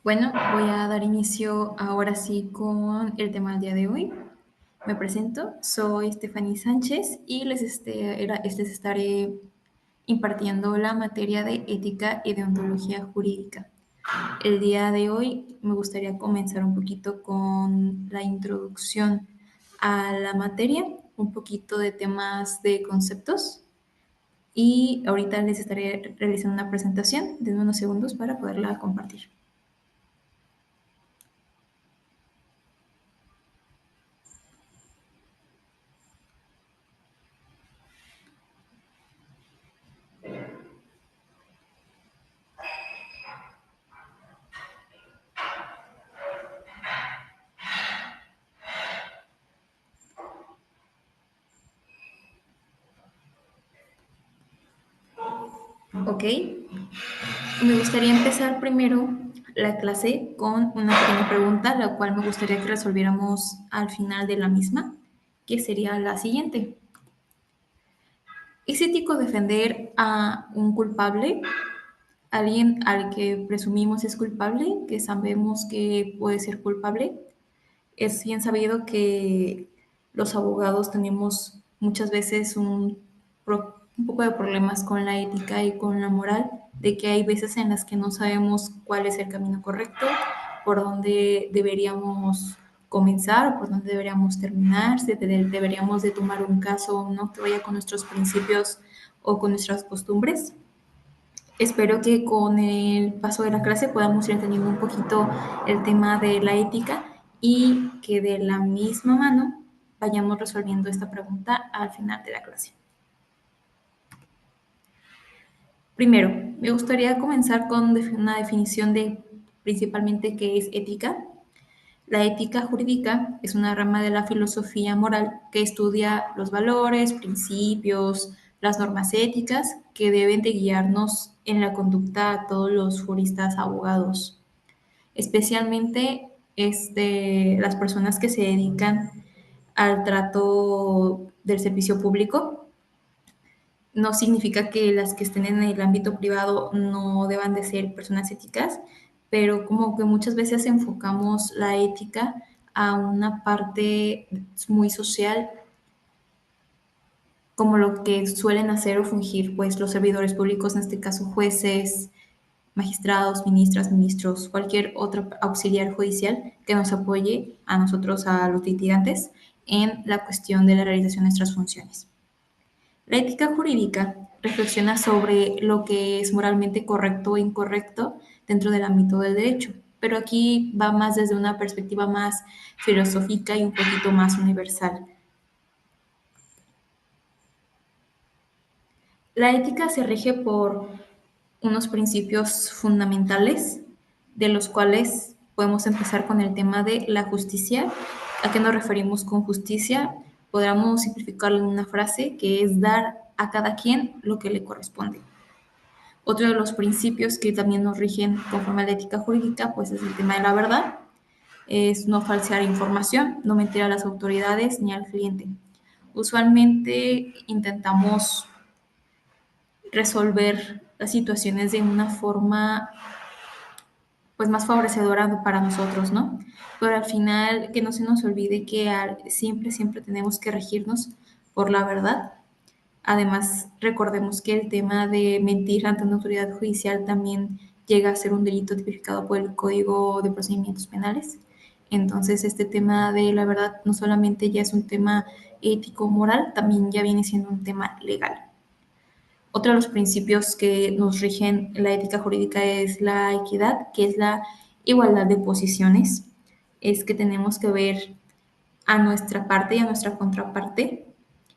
Bueno, voy a dar inicio ahora sí con el tema del día de hoy. Me presento, soy Stephanie Sánchez y les estaré impartiendo la materia de ética y deontología jurídica. El día de hoy me gustaría comenzar un poquito con la introducción a la materia, un poquito de temas de conceptos y ahorita les estaré realizando una presentación de unos segundos para poderla compartir. Ok, me gustaría empezar primero la clase con una pequeña pregunta, la cual me gustaría que resolviéramos al final de la misma, que sería la siguiente. ¿Es ético defender a un culpable, alguien al que presumimos es culpable, que sabemos que puede ser culpable? Es bien sabido que los abogados tenemos muchas veces un poco de problemas con la ética y con la moral, de que hay veces en las que no sabemos cuál es el camino correcto, por dónde deberíamos comenzar o por dónde deberíamos terminar, si deberíamos de tomar un caso o no que vaya con nuestros principios o con nuestras costumbres. Espero que con el paso de la clase podamos ir entendiendo un poquito el tema de la ética y que de la misma mano vayamos resolviendo esta pregunta al final de la clase. Primero, me gustaría comenzar con una definición de principalmente qué es ética. La ética jurídica es una rama de la filosofía moral que estudia los valores, principios, las normas éticas que deben de guiarnos en la conducta a todos los juristas abogados, especialmente las personas que se dedican al trato del servicio público. No significa que las que estén en el ámbito privado no deban de ser personas éticas, pero como que muchas veces enfocamos la ética a una parte muy social, como lo que suelen hacer o fungir pues los servidores públicos, en este caso jueces, magistrados, ministras, ministros, cualquier otro auxiliar judicial que nos apoye a nosotros, a los litigantes, en la cuestión de la realización de nuestras funciones. La ética jurídica reflexiona sobre lo que es moralmente correcto o incorrecto dentro del ámbito del derecho, pero aquí va más desde una perspectiva más filosófica y un poquito más universal. La ética se rige por unos principios fundamentales, de los cuales podemos empezar con el tema de la justicia. ¿A qué nos referimos con justicia? Podríamos simplificarlo en una frase que es dar a cada quien lo que le corresponde. Otro de los principios que también nos rigen conforme a la ética jurídica, pues es el tema de la verdad, es no falsear información, no mentir a las autoridades ni al cliente. Usualmente intentamos resolver las situaciones de una forma pues más favorecedora para nosotros, ¿no? Pero al final que no se nos olvide que siempre tenemos que regirnos por la verdad. Además, recordemos que el tema de mentir ante una autoridad judicial también llega a ser un delito tipificado por el Código de Procedimientos Penales. Entonces, este tema de la verdad no solamente ya es un tema ético-moral, también ya viene siendo un tema legal. Otro de los principios que nos rigen la ética jurídica es la equidad, que es la igualdad de posiciones. Es que tenemos que ver a nuestra parte y a nuestra contraparte,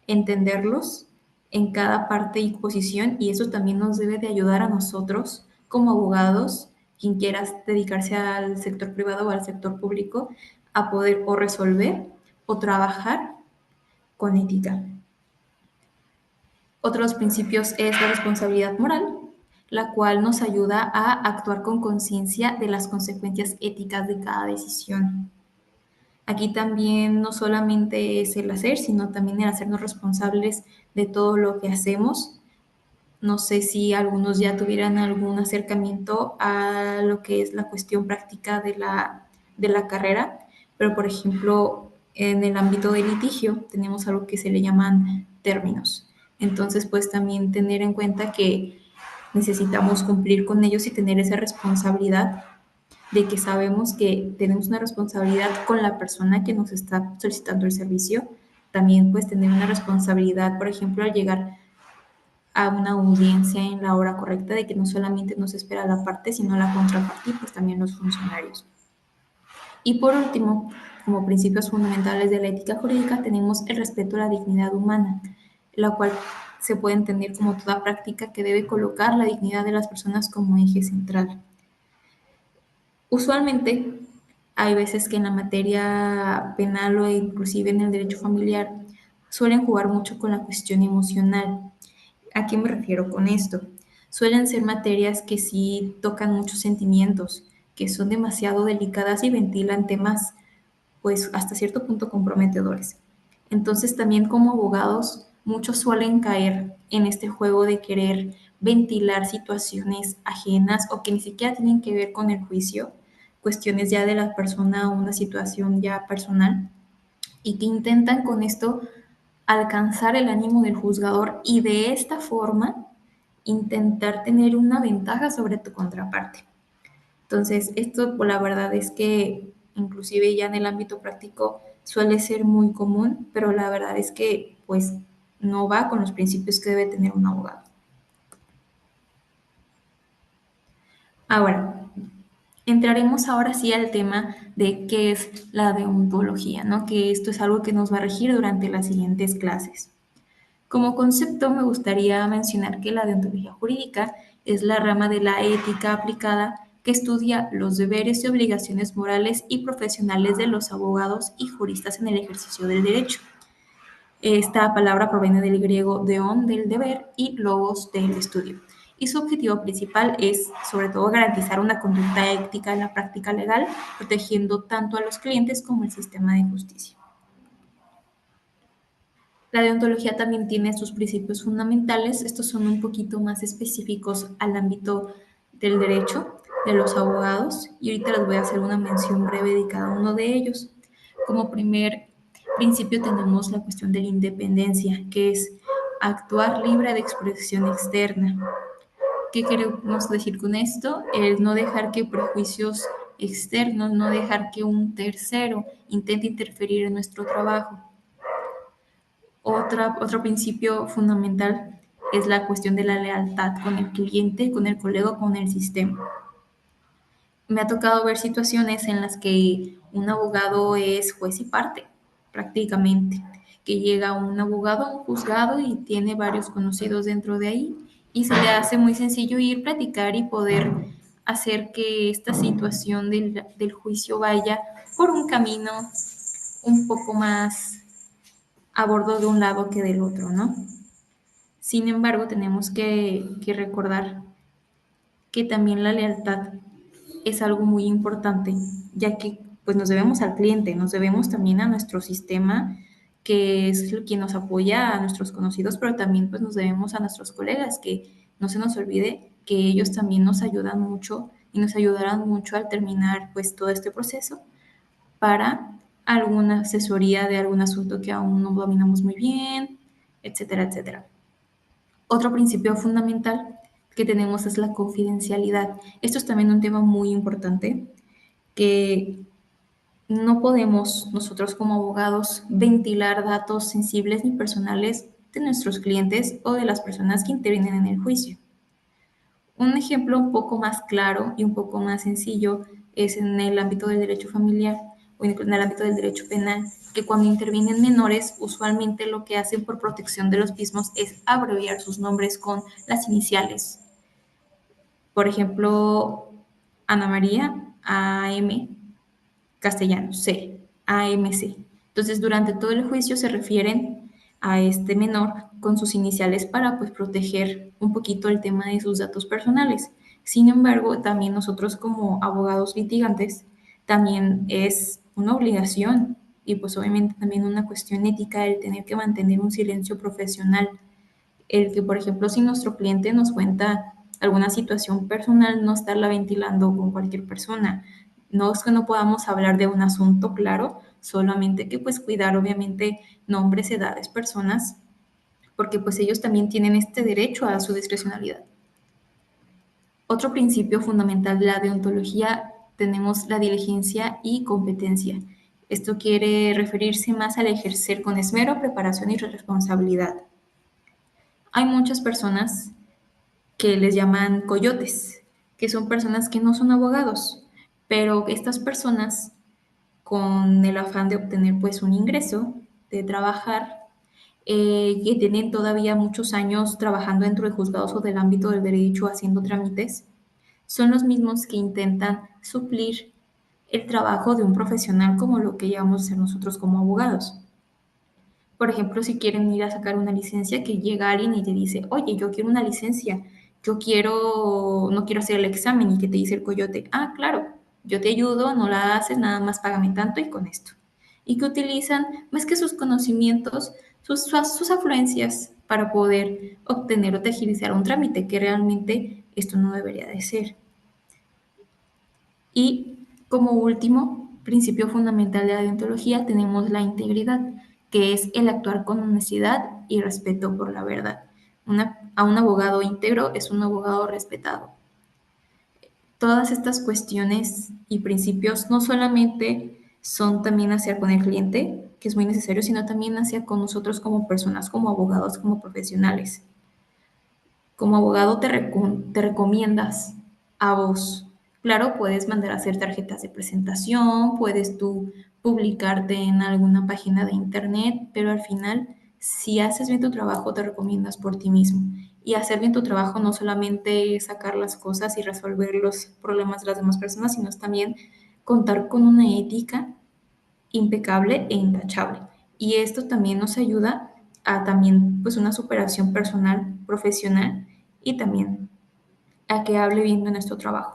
entenderlos en cada parte y posición, y eso también nos debe de ayudar a nosotros como abogados, quien quiera dedicarse al sector privado o al sector público, a poder o resolver o trabajar con ética. Otros principios es la responsabilidad moral, la cual nos ayuda a actuar con conciencia de las consecuencias éticas de cada decisión. Aquí también no solamente es el hacer, sino también el hacernos responsables de todo lo que hacemos, No sé si algunos ya tuvieran algún acercamiento a lo que es la cuestión práctica de la carrera, pero por ejemplo, en el ámbito del litigio tenemos algo que se le llaman términos. Entonces, pues también tener en cuenta que necesitamos cumplir con ellos y tener esa responsabilidad de que sabemos que tenemos una responsabilidad con la persona que nos está solicitando el servicio. También pues tener una responsabilidad, por ejemplo, al llegar a una audiencia en la hora correcta, de que no solamente nos espera la parte, sino la contraparte y pues también los funcionarios. Y por último, como principios fundamentales de la ética jurídica, tenemos el respeto a la dignidad humana, la cual se puede entender como toda práctica que debe colocar la dignidad de las personas como eje central. Usualmente hay veces que en la materia penal o inclusive en el derecho familiar suelen jugar mucho con la cuestión emocional. ¿A qué me refiero con esto? Suelen ser materias que sí tocan muchos sentimientos, que son demasiado delicadas y ventilan temas pues hasta cierto punto comprometedores. Entonces también como abogados muchos suelen caer en este juego de querer ventilar situaciones ajenas o que ni siquiera tienen que ver con el juicio, cuestiones ya de la persona o una situación ya personal y que intentan con esto alcanzar el ánimo del juzgador y de esta forma intentar tener una ventaja sobre tu contraparte. Entonces, esto pues, la verdad es que inclusive ya en el ámbito práctico suele ser muy común, pero la verdad es que pues no va con los principios que debe tener un abogado. Ahora, entraremos ahora sí al tema de qué es la deontología, ¿no? Que esto es algo que nos va a regir durante las siguientes clases. Como concepto, me gustaría mencionar que la deontología jurídica es la rama de la ética aplicada que estudia los deberes y obligaciones morales y profesionales de los abogados y juristas en el ejercicio del derecho. Esta palabra proviene del griego deon, del deber, y logos, del estudio. Y su objetivo principal es, sobre todo, garantizar una conducta ética en la práctica legal, protegiendo tanto a los clientes como el sistema de justicia. La deontología también tiene sus principios fundamentales. Estos son un poquito más específicos al ámbito del derecho, de los abogados, y ahorita les voy a hacer una mención breve de cada uno de ellos. Como primer principio tenemos la cuestión de la independencia, que es actuar libre de expresión externa. ¿Qué queremos decir con esto? El no dejar que prejuicios externos, no dejar que un tercero intente interferir en nuestro trabajo. Otro principio fundamental es la cuestión de la lealtad con el cliente, con el colega, con el sistema. Me ha tocado ver situaciones en las que un abogado es juez y parte, prácticamente, que llega un abogado a un juzgado y tiene varios conocidos dentro de ahí y se le hace muy sencillo ir, platicar y poder hacer que esta situación del juicio vaya por un camino un poco más a bordo de un lado que del otro, ¿no? Sin embargo, tenemos que recordar que también la lealtad es algo muy importante, ya que pues nos debemos al cliente, nos debemos también a nuestro sistema, que es quien nos apoya, a nuestros conocidos, pero también pues nos debemos a nuestros colegas, que no se nos olvide que ellos también nos ayudan mucho y nos ayudarán mucho al terminar pues todo este proceso para alguna asesoría de algún asunto que aún no dominamos muy bien, etcétera, etcétera. Otro principio fundamental que tenemos es la confidencialidad. Esto es también un tema muy importante que no podemos nosotros como abogados ventilar datos sensibles ni personales de nuestros clientes o de las personas que intervienen en el juicio. Un ejemplo un poco más claro y un poco más sencillo es en el ámbito del derecho familiar o en el ámbito del derecho penal, que cuando intervienen menores, usualmente lo que hacen por protección de los mismos es abreviar sus nombres con las iniciales. Por ejemplo, Ana María, AM, Castellano, C, AMC. Entonces, durante todo el juicio se refieren a este menor con sus iniciales para pues proteger un poquito el tema de sus datos personales. Sin embargo, también nosotros como abogados litigantes, también es una obligación y pues obviamente también una cuestión ética el tener que mantener un silencio profesional el que, por ejemplo, si nuestro cliente nos cuenta alguna situación personal, no estarla ventilando con cualquier persona. No es que no podamos hablar de un asunto, claro, solamente que pues cuidar obviamente nombres, edades, personas, porque pues ellos también tienen este derecho a su discrecionalidad. Otro principio fundamental de la deontología tenemos la diligencia y competencia. Esto quiere referirse más al ejercer con esmero, preparación y responsabilidad. Hay muchas personas que les llaman coyotes, que son personas que no son abogados, pero estas personas con el afán de obtener pues un ingreso, de trabajar, que tienen todavía muchos años trabajando dentro de juzgados o del ámbito del derecho haciendo trámites, son los mismos que intentan suplir el trabajo de un profesional como lo que llamamos a ser nosotros como abogados. Por ejemplo, si quieren ir a sacar una licencia, que llega alguien y te dice, oye, yo quiero una licencia, no quiero hacer el examen, y que te dice el coyote, ah, claro, yo te ayudo, no la haces, nada más págame tanto y con esto. Y que utilizan más que sus conocimientos, sus afluencias para poder obtener o agilizar un trámite, que realmente esto no debería de ser. Y como último principio fundamental de la deontología tenemos la integridad, que es el actuar con honestidad y respeto por la verdad. A un abogado íntegro es un abogado respetado. Todas estas cuestiones y principios no solamente son también hacia con el cliente, que es muy necesario, sino también hacia con nosotros como personas, como abogados, como profesionales. Como abogado te recomiendas a vos. Claro, puedes mandar a hacer tarjetas de presentación, puedes tú publicarte en alguna página de internet, pero al final, si haces bien tu trabajo, te recomiendas por ti mismo. Y hacer bien tu trabajo no solamente es sacar las cosas y resolver los problemas de las demás personas, sino es también contar con una ética impecable e intachable. Y esto también nos ayuda a también pues una superación personal, profesional y también a que hable bien de nuestro trabajo.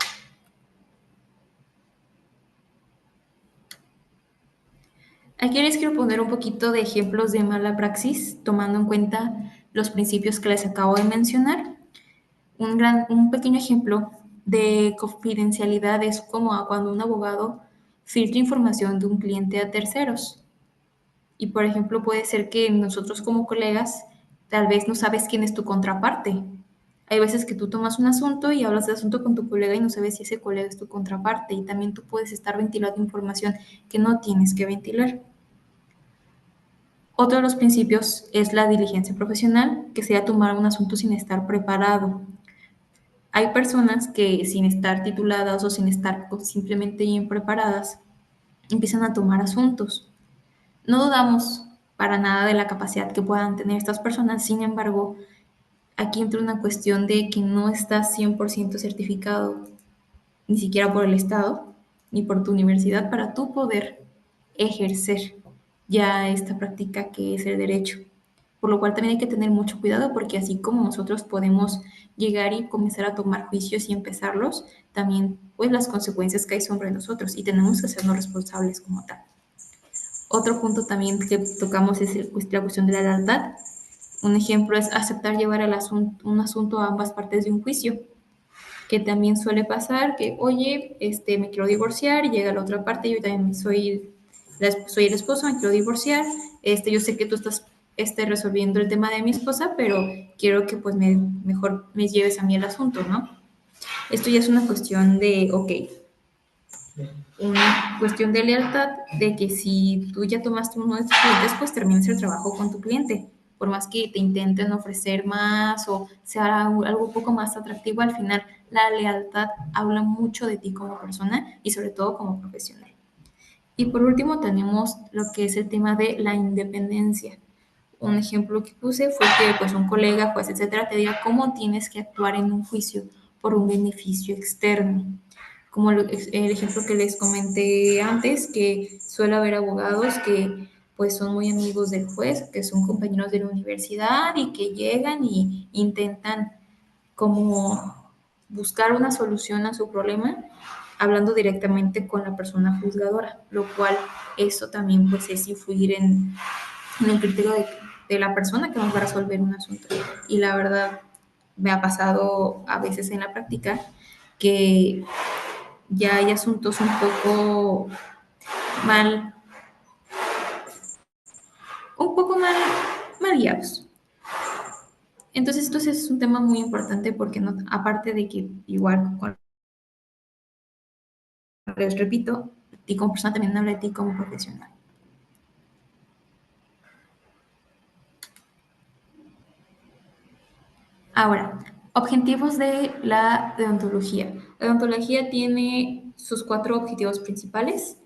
Aquí les quiero poner un poquito de ejemplos de mala praxis, tomando en cuenta los principios que les acabo de mencionar. Un pequeño ejemplo de confidencialidad es como cuando un abogado filtra información de un cliente a terceros. Y, por ejemplo, puede ser que nosotros como colegas tal vez no sabes quién es tu contraparte. Hay veces que tú tomas un asunto y hablas de asunto con tu colega y no sabes si ese colega es tu contraparte, y también tú puedes estar ventilando información que no tienes que ventilar. Otro de los principios es la diligencia profesional, que sería tomar un asunto sin estar preparado. Hay personas que sin estar tituladas o sin estar simplemente bien preparadas, empiezan a tomar asuntos. No dudamos para nada de la capacidad que puedan tener estas personas, sin embargo, aquí entra una cuestión de que no estás 100% certificado, ni siquiera por el Estado, ni por tu universidad, para tú poder ejercer ya esta práctica que es el derecho. Por lo cual también hay que tener mucho cuidado, porque así como nosotros podemos llegar y comenzar a tomar juicios y empezarlos, también pues las consecuencias que hay sobre nosotros, y tenemos que hacernos responsables como tal. Otro punto también que tocamos es la cuestión de la lealtad. Un ejemplo es aceptar llevar un asunto a ambas partes de un juicio, que también suele pasar que, oye, me quiero divorciar, y llega la otra parte, yo también soy el esposo, me quiero divorciar, yo sé que tú estás resolviendo el tema de mi esposa, pero quiero que pues mejor me lleves a mí el asunto, ¿no? Esto ya es una cuestión de, ok, una cuestión de lealtad, de que si tú ya tomaste uno de tus clientes, pues termines el trabajo con tu cliente. Por más que te intenten ofrecer más o sea algo un poco más atractivo, al final la lealtad habla mucho de ti como persona y sobre todo como profesional. Y por último tenemos lo que es el tema de la independencia. Un ejemplo que puse fue que pues un colega, juez, etcétera, te diga cómo tienes que actuar en un juicio por un beneficio externo. Como el ejemplo que les comenté antes, que suele haber abogados que pues son muy amigos del juez, que son compañeros de la universidad y que llegan y intentan como buscar una solución a su problema hablando directamente con la persona juzgadora, lo cual eso también pues es influir en el criterio de la persona que nos va a resolver un asunto. Y la verdad, me ha pasado a veces en la práctica que ya hay asuntos un poco mal, mal guiados. Entonces, esto es un tema muy importante porque no, aparte de que igual, les repito, y como persona también habla de ti como profesional. Ahora, objetivos de la deontología. La deontología tiene sus 4 objetivos principales.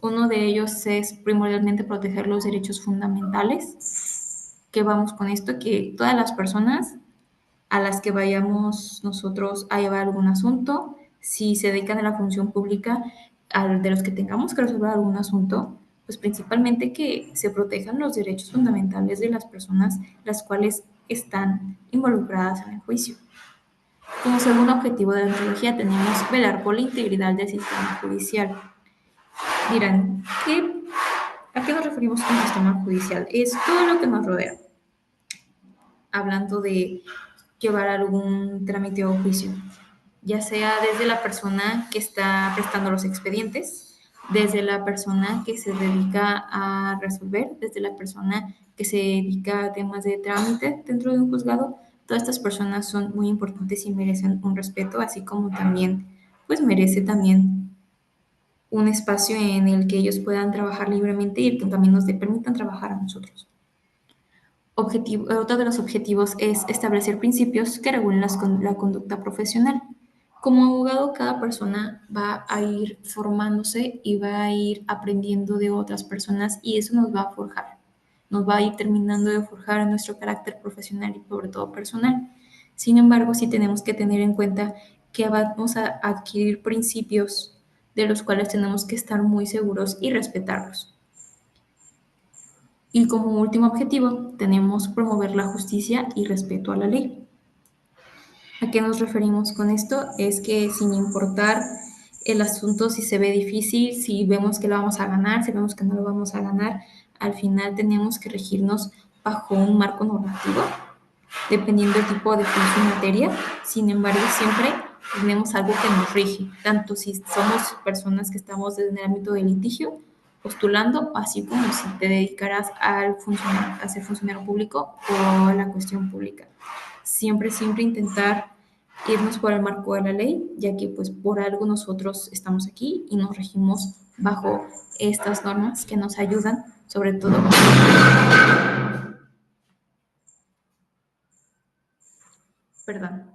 Uno de ellos es primordialmente proteger los derechos fundamentales. ¿Qué vamos con esto? Que todas las personas a las que vayamos nosotros a llevar algún asunto, si se dedican a la función pública, de los que tengamos que resolver algún asunto, pues principalmente que se protejan los derechos fundamentales de las personas las cuales están involucradas en el juicio. Como segundo objetivo de la ontología tenemos velar por la integridad del sistema judicial. Dirán, ¿a qué nos referimos con el sistema judicial? Es todo lo que nos rodea. Hablando de llevar algún trámite o juicio, ya sea desde la persona que está prestando los expedientes, desde la persona que se dedica a resolver, desde la persona que se dedica a temas de trámite dentro de un juzgado. Todas estas personas son muy importantes y merecen un respeto, así como también, pues merece también un espacio en el que ellos puedan trabajar libremente y que también nos permitan trabajar a nosotros. Otro de los objetivos es establecer principios que regulen la conducta profesional. Como abogado, cada persona va a ir formándose y va a ir aprendiendo de otras personas y eso nos va a forjar. Nos va a ir terminando de forjar nuestro carácter profesional y sobre todo personal. Sin embargo, sí tenemos que tener en cuenta que vamos a adquirir principios de los cuales tenemos que estar muy seguros y respetarlos. Y como último objetivo, tenemos promover la justicia y respeto a la ley. ¿A qué nos referimos con esto? Es que sin importar el asunto, si se ve difícil, si vemos que lo vamos a ganar, si vemos que no lo vamos a ganar, al final tenemos que regirnos bajo un marco normativo, dependiendo del tipo de juicio y materia. Sin embargo, siempre tenemos algo que nos rige, tanto si somos personas que estamos en el ámbito del litigio, postulando, así como si te dedicarás a ser funcionario público o a la cuestión pública. Siempre intentar irnos por el marco de la ley, ya que pues por algo nosotros estamos aquí y nos regimos bajo estas normas que nos ayudan, sobre todo. Perdón.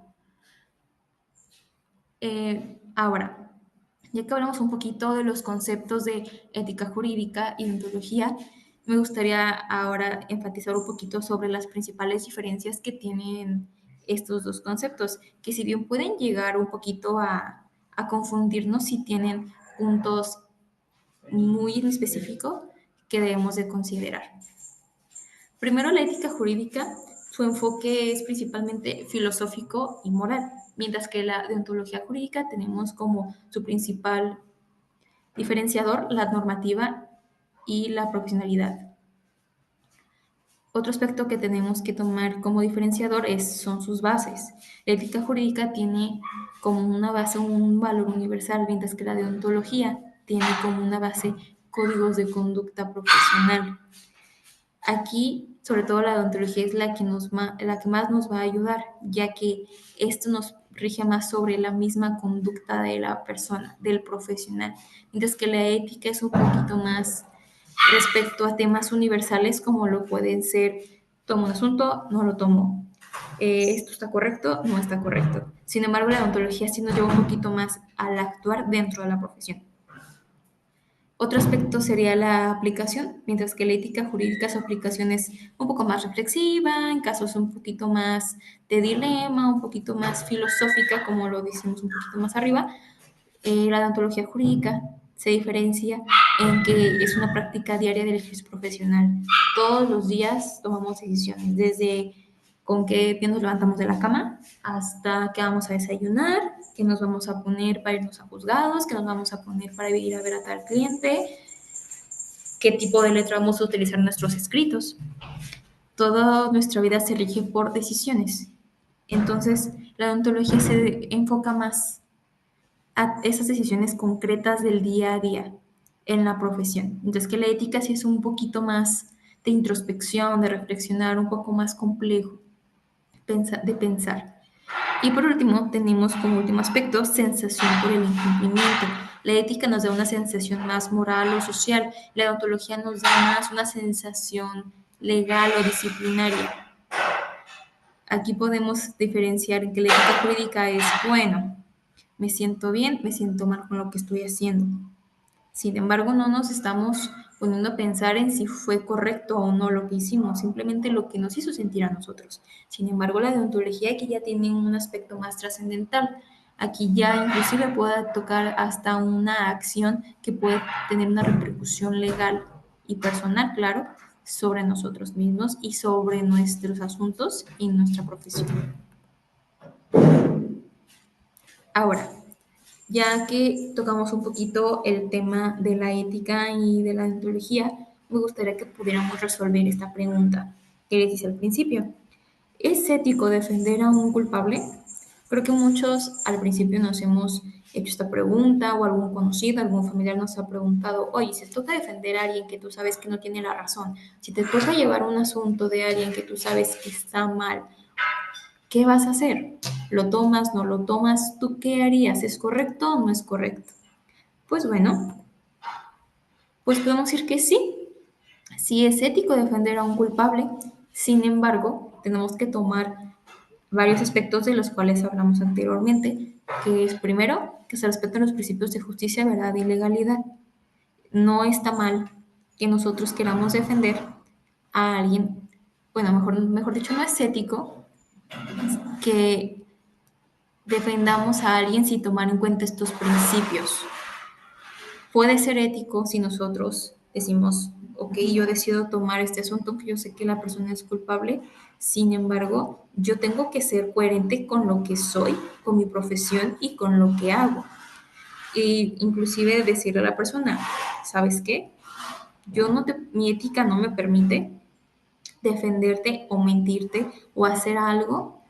Ahora, ya que hablamos un poquito de los conceptos de ética jurídica y deontología, me gustaría ahora enfatizar un poquito sobre las principales diferencias que tienen estos dos conceptos, que si bien pueden llegar un poquito a confundirnos, si tienen puntos muy en específico que debemos de considerar. Primero, la ética jurídica, su enfoque es principalmente filosófico y moral, mientras que la deontología jurídica tenemos como su principal diferenciador la normativa y la profesionalidad. Otro aspecto que tenemos que tomar como diferenciador son sus bases. La ética jurídica tiene como una base un valor universal, mientras que la deontología tiene como una base códigos de conducta profesional. Aquí, sobre todo la deontología es la que más nos va a ayudar, ya que esto nos rige más sobre la misma conducta de la persona, del profesional, mientras que la ética es un poquito más respecto a temas universales como lo pueden ser, tomo un asunto, no lo tomo, esto está correcto, no está correcto. Sin embargo, la deontología sí nos lleva un poquito más al actuar dentro de la profesión. Otro aspecto sería la aplicación, mientras que la ética jurídica su aplicación es un poco más reflexiva, en casos un poquito más de dilema, un poquito más filosófica, como lo decimos un poquito más arriba. La deontología jurídica se diferencia en que es una práctica diaria del ejercicio profesional. Todos los días tomamos decisiones, desde con qué pie nos levantamos de la cama hasta qué vamos a desayunar, qué nos vamos a poner para irnos a juzgados, qué nos vamos a poner para ir a ver a tal cliente, qué tipo de letra vamos a utilizar en nuestros escritos. Toda nuestra vida se rige por decisiones. Entonces, la odontología se enfoca más a esas decisiones concretas del día a día en la profesión. Entonces, que la ética sí es un poquito más de introspección, de reflexionar, un poco más complejo de pensar. Y por último, tenemos como último aspecto sensación por el incumplimiento. La ética nos da una sensación más moral o social, la odontología nos da más una sensación legal o disciplinaria. Aquí podemos diferenciar en que la ética jurídica es, bueno, me siento bien, me siento mal con lo que estoy haciendo. Sin embargo, no nos estamos poniendo a pensar en si fue correcto o no lo que hicimos, simplemente lo que nos hizo sentir a nosotros. Sin embargo, la deontología aquí ya tiene un aspecto más trascendental. Aquí ya inclusive puede tocar hasta una acción que puede tener una repercusión legal y personal, claro, sobre nosotros mismos y sobre nuestros asuntos y nuestra profesión. Ahora, ya que tocamos un poquito el tema de la ética y de la deontología, me gustaría que pudiéramos resolver esta pregunta que les hice al principio. ¿Es ético defender a un culpable? Creo que muchos al principio nos hemos hecho esta pregunta o algún conocido, algún familiar nos ha preguntado, oye, si te toca defender a alguien que tú sabes que no tiene la razón, si te toca llevar un asunto de alguien que tú sabes que está mal, ¿qué vas a hacer? ¿Lo tomas, no lo tomas? ¿Tú qué harías? ¿Es correcto o no es correcto? Pues bueno, pues podemos decir que sí, sí es ético defender a un culpable. Sin embargo, tenemos que tomar varios aspectos de los cuales hablamos anteriormente, que es primero, que se respeten los principios de justicia, verdad y legalidad. No está mal que nosotros queramos defender a alguien, bueno, mejor dicho, no es ético que defendamos a alguien sin tomar en cuenta estos principios. Puede ser ético si nosotros decimos, ok, yo decido tomar este asunto, que yo sé que la persona es culpable, sin embargo, yo tengo que ser coherente con lo que soy, con mi profesión y con lo que hago. E inclusive decirle a la persona, ¿sabes qué? Mi ética no me permite defenderte o mentirte o hacer algo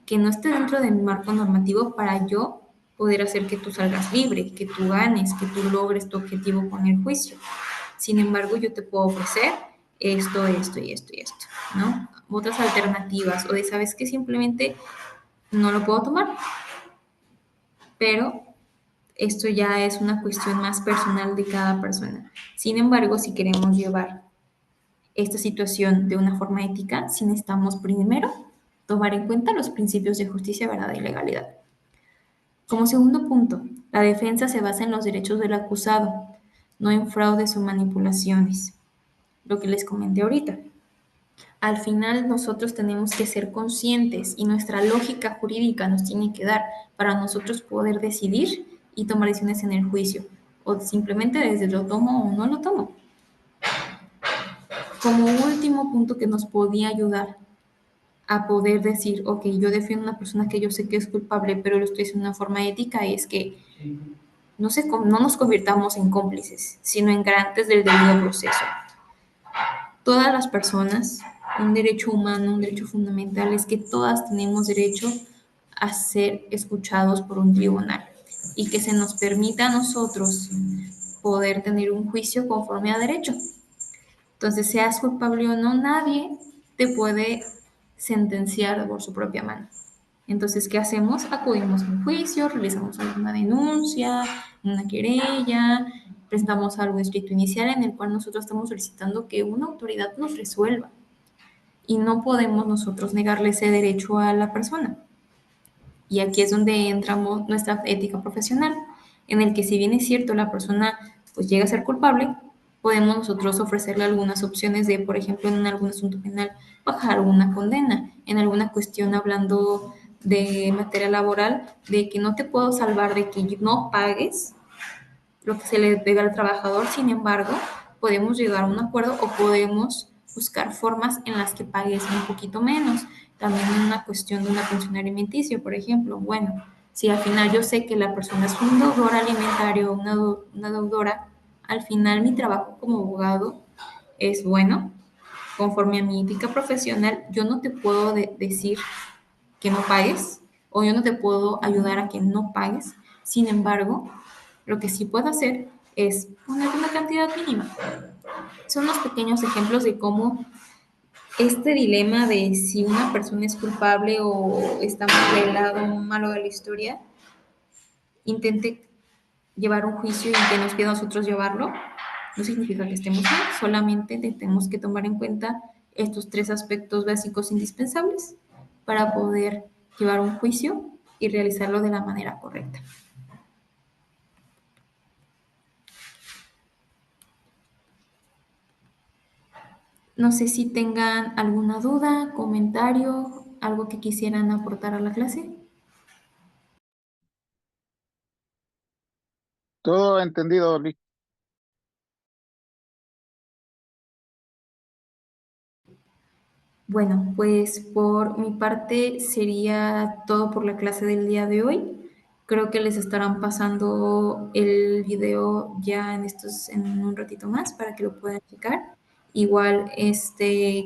que no esté dentro de mi marco normativo para yo poder hacer que tú salgas libre, que tú ganes, que tú logres tu objetivo con el juicio. Sin embargo, yo te puedo ofrecer esto, esto y esto y esto, ¿no? Otras alternativas o de, ¿sabes qué? Simplemente no lo puedo tomar, pero esto ya es una cuestión más personal de cada persona. Sin embargo, si queremos llevar esta situación de una forma ética, si necesitamos primero tomar en cuenta los principios de justicia, verdad y legalidad. Como segundo punto, la defensa se basa en los derechos del acusado, no en fraudes o manipulaciones, lo que les comenté ahorita. Al final nosotros tenemos que ser conscientes y nuestra lógica jurídica nos tiene que dar para nosotros poder decidir y tomar decisiones en el juicio, o simplemente desde lo tomo o no lo tomo. Como último punto que nos podía ayudar a poder decir, ok, yo defiendo a una persona que yo sé que es culpable, pero lo estoy haciendo de una forma ética, es que no nos convirtamos en cómplices, sino en garantes del debido proceso. Todas las personas, un derecho humano, un derecho fundamental, es que todas tenemos derecho a ser escuchados por un tribunal y que se nos permita a nosotros poder tener un juicio conforme a derecho. Entonces, seas culpable o no, nadie te puede sentenciar por su propia mano. Entonces, ¿qué hacemos? Acudimos a un juicio, realizamos alguna denuncia, una querella, presentamos algo escrito inicial en el cual nosotros estamos solicitando que una autoridad nos resuelva. Y no podemos nosotros negarle ese derecho a la persona. Y aquí es donde entramos nuestra ética profesional, en el que si bien es cierto la persona pues llega a ser culpable, podemos nosotros ofrecerle algunas opciones de, por ejemplo, en algún asunto penal, bajar alguna condena, en alguna cuestión hablando de materia laboral, de que no te puedo salvar de que no pagues lo que se le debe al trabajador, sin embargo, podemos llegar a un acuerdo o podemos buscar formas en las que pagues un poquito menos. También en una cuestión de una pensión alimenticia, por ejemplo, bueno, si al final yo sé que la persona es un deudor alimentario o una deudora, al final mi trabajo como abogado es bueno, conforme a mi ética profesional, yo no te puedo decir que no pagues o yo no te puedo ayudar a que no pagues. Sin embargo, lo que sí puedo hacer es poner una cantidad mínima. Son unos pequeños ejemplos de cómo este dilema de si una persona es culpable o está mal del lado malo de la historia, intente llevar un juicio y que nos pida a nosotros llevarlo, no significa que estemos mal, solamente tenemos que tomar en cuenta estos tres aspectos básicos indispensables para poder llevar un juicio y realizarlo de la manera correcta. No sé si tengan alguna duda, comentario, algo que quisieran aportar a la clase. Todo entendido, Lick. Bueno, pues por mi parte sería todo por la clase del día de hoy. Creo que les estarán pasando el video ya en un ratito más para que lo puedan checar. Igual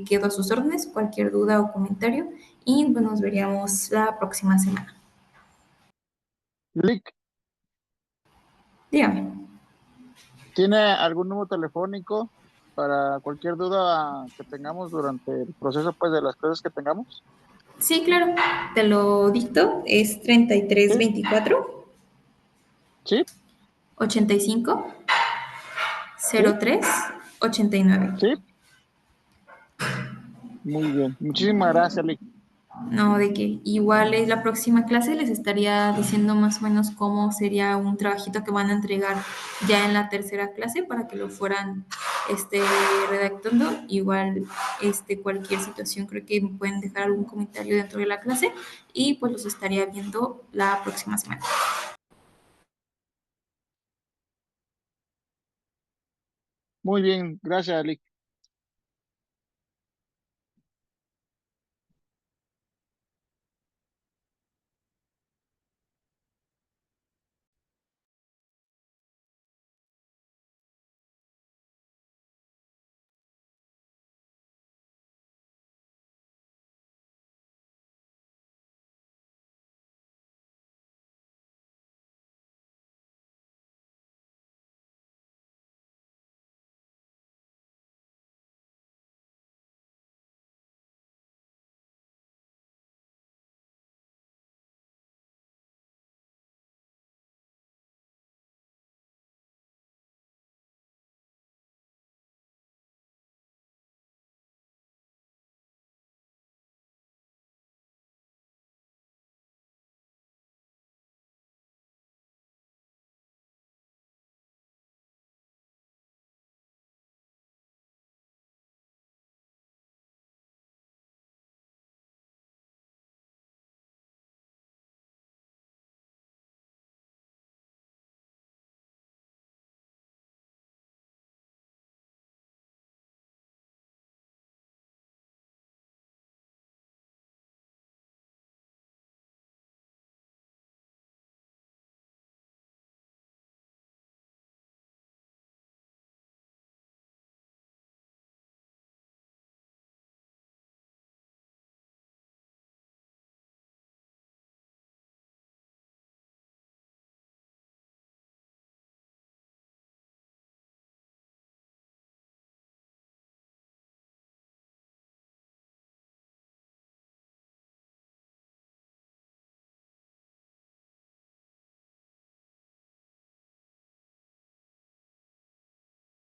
quedo a sus órdenes, cualquier duda o comentario y pues, nos veríamos la próxima semana. Lick, Dígame. ¿tiene algún número telefónico para cualquier duda que tengamos durante el proceso, pues, de las clases que tengamos? Sí, claro, te lo dicto, es treinta y tres Sí, veinticuatro sí, ochenta y cinco sí, cero tres ochenta y nueve. sí. Muy bien. Muchísimas gracias, Lick. No, de que igual es la próxima clase les estaría diciendo más o menos cómo sería un trabajito que van a entregar ya en la tercera clase para que lo fueran redactando. Igual cualquier situación creo que me pueden dejar algún comentario dentro de la clase y pues los estaría viendo la próxima semana. Muy bien, gracias, Lick.